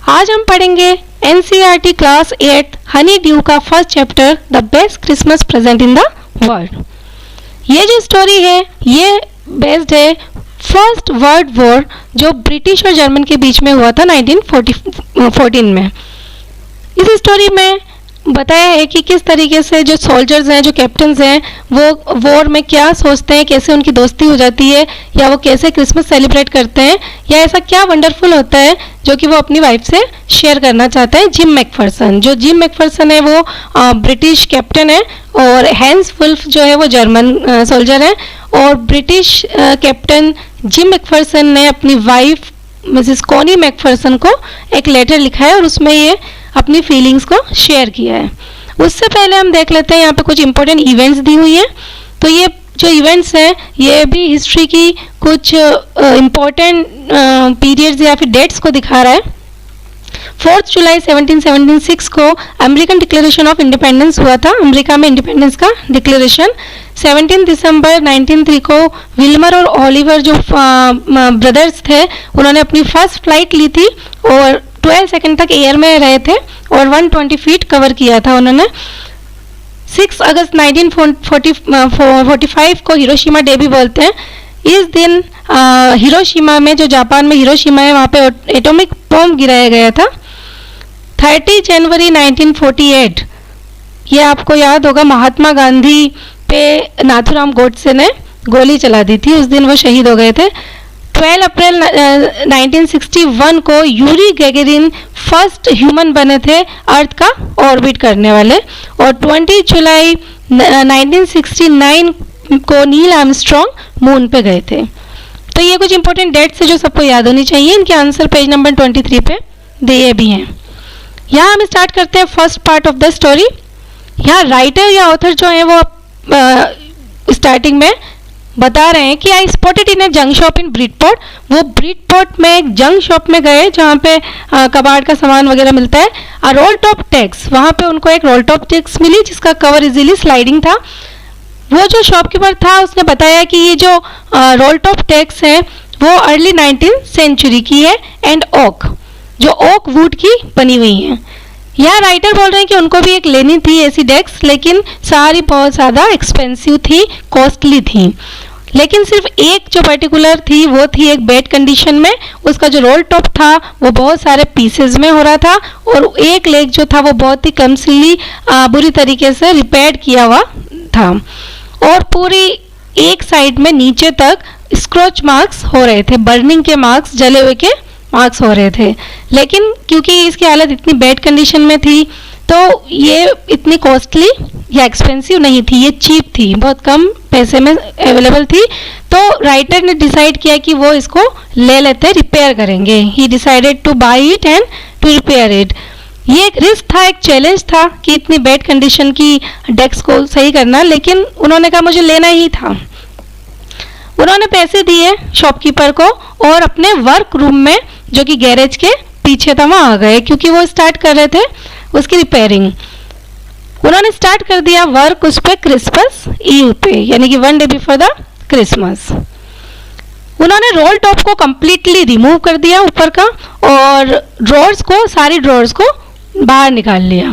आज हम पढ़ेंगे एनसीईआरटी क्लास 8 हनी ड्यू का first chapter the best Christmas present in the world. ये जो स्टोरी है ये बेस्ड है फर्स्ट वर्ल्ड वॉर जो ब्रिटिश और जर्मन के बीच में हुआ था 1914 में। इस स्टोरी में बताया है कि किस तरीके से जो सोल्जर्स हैं, जो कैप्टन्स हैं, वो वॉर में क्या सोचते हैं, कैसे उनकी दोस्ती हो जाती है, या वो कैसे क्रिसमस सेलिब्रेट करते हैं, या ऐसा क्या वंडरफुल होता है जो कि वो अपनी वाइफ से शेयर करना चाहते हैं। जिम मैकफर्सन, जो जिम मैकफर्सन है वो ब्रिटिश कैप्टन है और हैंस वुल्फ जो है वो जर्मन सोल्जर है। और ब्रिटिश कैप्टन जिम मैकफर्सन ने अपनी वाइफ मिसेस कॉनी मैकफर्सन को एक लेटर लिखा है और उसमें ये अपनी फीलिंग्स को शेयर किया है। उससे पहले हम देख लेते हैं यहाँ पे कुछ इंपॉर्टेंट इवेंट्स दी हुई हैं। तो ये जो इवेंट्स हैं ये भी हिस्ट्री की कुछ इंपॉर्टेंट पीरियड्स या फिर डेट्स को दिखा रहा है। 4 जुलाई 1776 को अमेरिकन डिक्लेरेशन ऑफ इंडिपेंडेंस हुआ था, अमेरिका में इंडिपेंडेंस का डिक्लेरेशन। 17 दिसंबर 1903 को विल्मर और ओलिवर जो ब्रदर्स थे उन्होंने अपनी फर्स्ट फ्लाइट ली थी और 12 सेकंड तक एयर में रहे थे और 120 फीट कवर किया था उन्होंने। 6 अगस्त 1945 को हिरोशिमा डे भी बोलते हैं। इस दिन हिरोशिमा में, जो जापान में हिरोशिमा है, वहाँ पे एटॉमिक बॉम्ब गिराया गया था। 30 जनवरी 1948, ये आपको याद होगा, महात्मा गांधी पे नाथूराम गोडसे ने गोली चला दी थी, उस दिन वो शहीद हो गए थे। 12 अप्रैल 1961 को यूरी गैगरिन फर्स्ट ह्यूमन बने थे अर्थ का ऑर्बिट करने वाले। और 20 जुलाई 1969 को नील आर्मस्ट्रॉन्ग मून पे गए थे। तो ये कुछ इंपॉर्टेंट डेट्स है जो सबको याद होनी चाहिए। इनके आंसर पेज नंबर 23 पे दिए भी हैं। यहाँ हम स्टार्ट करते हैं first part of the story. यहाँ राइटर या ऑथर जो है वो स्टार्टिंग में बता रहे हैं कि आई spotted in A junk shop in Bridport. वो ब्रिडपोर्ट में एक जंक शॉप में गए जहाँ पे कबाड़ का सामान वगैरह मिलता है। रोल टॉप टैक्स, वहाँ पे उनको एक रोल टॉप टैक्स मिली जिसका कवर इजीली स्लाइडिंग था। वो जो शॉपकीपर था उसने बताया कि ये जो रोल टॉप टैक्स है वो अर्ली 19th सेंचुरी की है एंड ओक, जो ओक वुड की बनी हुई है। यहाँ राइटर बोल रहे हैं कि उनको भी एक लेनी थी ऐसी डेस्क, लेकिन सारी बहुत ज़्यादा एक्सपेंसिव थी, कॉस्टली थी। लेकिन सिर्फ एक जो पर्टिकुलर थी वो थी एक बैड कंडीशन में। उसका जो रोल टॉप था वो बहुत सारे पीसेस में हो रहा था और एक लेग जो था वो बहुत ही कमसिली बुरी तरीके से रिपेयर किया हुआ था और पूरी एक साइड में नीचे तक स्क्रॉच मार्क्स हो रहे थे, बर्निंग के मार्क्स, जले हुए के मार्क्स हो रहे थे। लेकिन क्योंकि इसकी हालत इतनी बैड कंडीशन में थी तो ये इतनी कॉस्टली या एक्सपेंसिव नहीं थी, ये चीप थी, बहुत कम पैसे में अवेलेबल थी। तो राइटर ने डिसाइड किया कि वो इसको ले लेते, रिपेयर करेंगे। He decided to buy it and to repair it. ये एक रिस्क था, एक चैलेंज था कि इतनी बैड कंडीशन की डेस्क को सही करना, लेकिन उन्होंने कहा मुझे लेना ही था। उन्होंने पैसे दिए शॉपकीपर को और अपने वर्क रूम में, जो कि गैरेज के पीछे था, वहाँ आ गए क्योंकि वो स्टार्ट कर रहे थे उसकी रिपेयरिंग। उन्होंने स्टार्ट कर दिया वर्क उस पर क्रिसमस ईव पे, यानी कि 1 डे बिफोर द क्रिसमस। उन्होंने रोल टॉप को कंप्लीटली रिमूव कर दिया ऊपर का और ड्रॉर्स को, सारी ड्रॉर्स को बाहर निकाल लिया।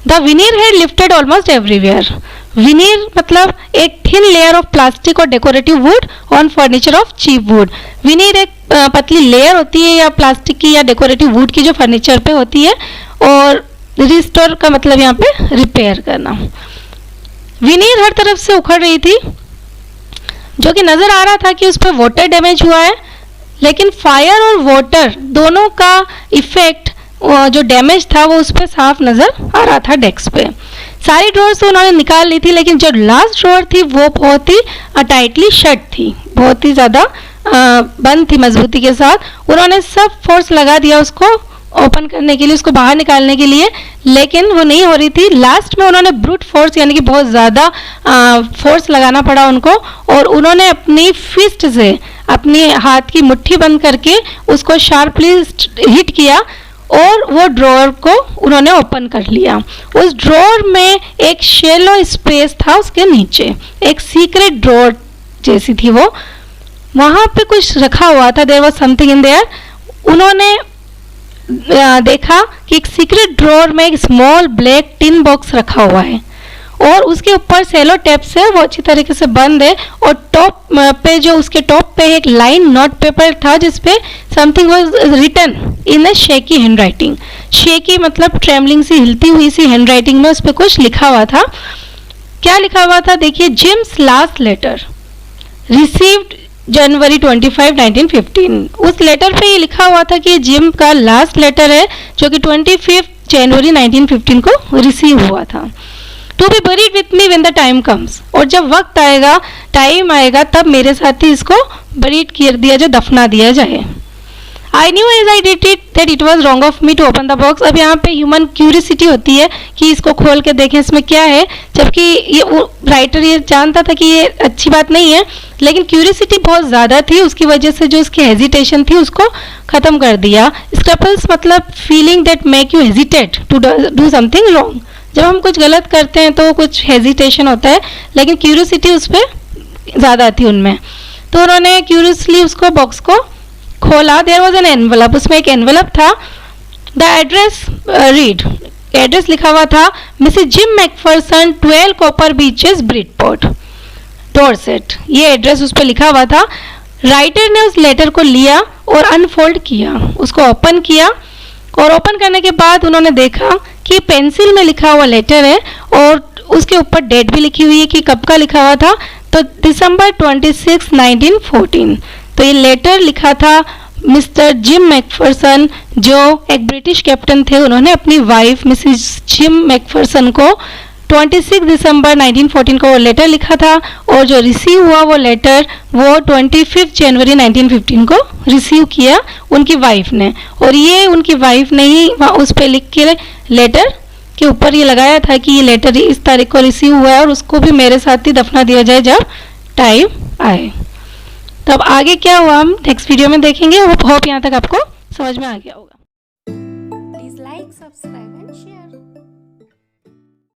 The veneer had lifted almost everywhere. Veneer मतलब एक थिन लेयर ऑफ प्लास्टिक और decorative wood on furniture of cheap wood. Veneer एक पतली लेयर होती है या प्लास्टिक की या डेकोरेटिव वुड की जो फर्नीचर पे होती है, और रिस्टोर का मतलब यहाँ पे रिपेयर करना। विनीर हर तरफ से उखड़ रही थी, जो कि नजर आ रहा था कि उस पर वाटर डैमेज हुआ है, लेकिन फायर और वाटर दोनों का इफेक्ट, जो डैमेज था वो उस पर साफ नजर आ रहा था डेस्क पे। सारी ड्रॉर्स तो उन्होंने निकाल ली थी, लेकिन जो लास्ट ड्रॉर थी वो बहुत ही टाइटली शट थी, बहुत ही ज़्यादा बंद थी मजबूती के साथ। उन्होंने सब फोर्स लगा दिया उसको ओपन करने के लिए, उसको बाहर निकालने के लिए, लेकिन वो नहीं हो रही थी। लास्ट में उन्होंने ब्रूट फोर्स, यानी कि बहुत ज़्यादा फोर्स लगाना पड़ा उनको, और उन्होंने अपनी फिस्ट से, अपनी हाथ की मुट्ठी बंद करके उसको शार्पली हिट किया और वो ड्रॉअर को उन्होंने ओपन कर लिया। उस ड्रॉअर में एक शैलो स्पेस था, उसके नीचे एक सीक्रेट ड्रॉअर जैसी थी वो, वहाँ पे कुछ रखा हुआ था, there was something in there. उन्होंने देखा कि एक सीक्रेट ड्रॉअर में एक स्मॉल ब्लैक टिन बॉक्स रखा हुआ है और उसके ऊपर सेलो टेप से वो अच्छी तरीके से बंद है और टॉप पे जो उसके टॉप पे एक लाइन नोट पेपर था जिसपे something was written in a shaky handwriting. Shaky मतलब ट्रेमलिंग सी, हिलती हुई सी हैंड राइटिंग में उस पर कुछ लिखा हुआ था। क्या लिखा हुआ था देखिए, जिम्स लास्ट लेटर रिसीव्ड जनवरी 25, 1915। उस लेटर पे ये लिखा हुआ था कि ये जिम का लास्ट लेटर है जो कि 25 जनवरी 1915 को रिसीव हुआ था। To be buried with me when the time comes, और जब वक्त आएगा, टाइम आएगा, तब मेरे साथ ही इसको बरीड कर दिया जाए, दफना दिया जाए। I knew as I did it that it was wrong of me to open the box. अब यहाँ पे ह्यूमन क्यूरियोसिटी होती है कि इसको खोल के देखें इसमें क्या है, जबकि ये राइटर ये जानता था कि ये अच्छी बात नहीं है, लेकिन क्यूरियोसिटी बहुत ज़्यादा थी, उसकी वजह से जो उसकी हेजिटेशन थी उसको ख़त्म कर दिया। स्क्रैपल्स मतलब feeling that make you hesitate to do something wrong. जब हम कुछ गलत करते हैं तो कुछ हेजिटेशन होता है, लेकिन क्यूरियोसिटी उस पर ज़्यादा थी उनमें। तो उन्होंने क्यूरियसली उसको बॉक्स को खोला। देयर वॉज एन एनवेलप, उसमें एक एनवेलप था। द एड्रेस रीड, एड्रेस लिखा हुआ था Mrs gym McPherson, 12 copper beaches, Bridport, Dorset. ये एड्रेस उस पर लिखा हुआ था। राइटर ने उस लेटर को लिया और अनफोल्ड किया, उसको ओपन किया, और ओपन करने के बाद उन्होंने देखा कि पेंसिल में लिखा हुआ लेटर है और उसके ऊपर डेट भी लिखी हुई है कि कब का लिखा हुआ था, तो दिसंबर 26, 1914। तो ये लेटर लिखा था मिस्टर जिम मैकफरसन, जो एक ब्रिटिश कैप्टन थे। उन्होंने अपनी वाइफ मिसेस जिम मैकफरसन को 26 दिसंबर 1914 को वो लेटर लिखा था, और जो रिसीव हुआ वो लेटर वो 25 जनवरी 1915 को रिसीव किया उनकी वाइफ ने। और ये उनकी वाइफ ने ही उस पर लिख के लेटर के ऊपर ये लगाया था कि ये लेटर इस तारीख को रिसीव हुआ है और उसको भी मेरे साथ ही दफना दिया जाए जब टाइम आए। तब आगे क्या हुआ हम नेक्स्ट वीडियो में देखेंगे। होप यहाँ तक आपको समझ में आ गया होगा।